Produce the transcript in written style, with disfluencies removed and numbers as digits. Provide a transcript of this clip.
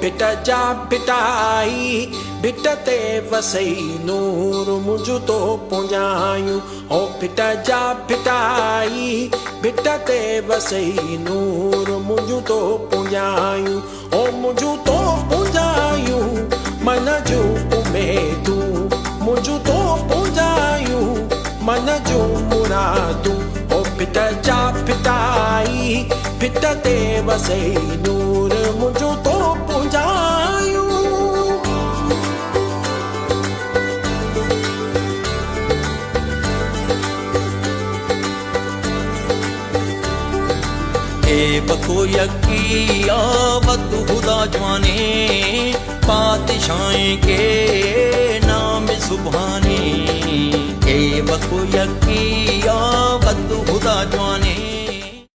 bit जा बिटाई bit ते वसई नूर मुझ तो पुंजायूं ओ बिट जा बिटाई बिट ते वसई नूर मुझ तो पुंजायूं ओ मुझ तो पुंजायूं मन जो उमेदूं मुझ तो पुंजायूं मन जो मुरादूं ओ बिट जा बिटाई बिट ते वसई नूर मुझ तो पुंजायूं ए बखो यकिया वद खुदा जवाने पातशाही के नाम सुभाने ए बखो यकिया वद खुदा जवाने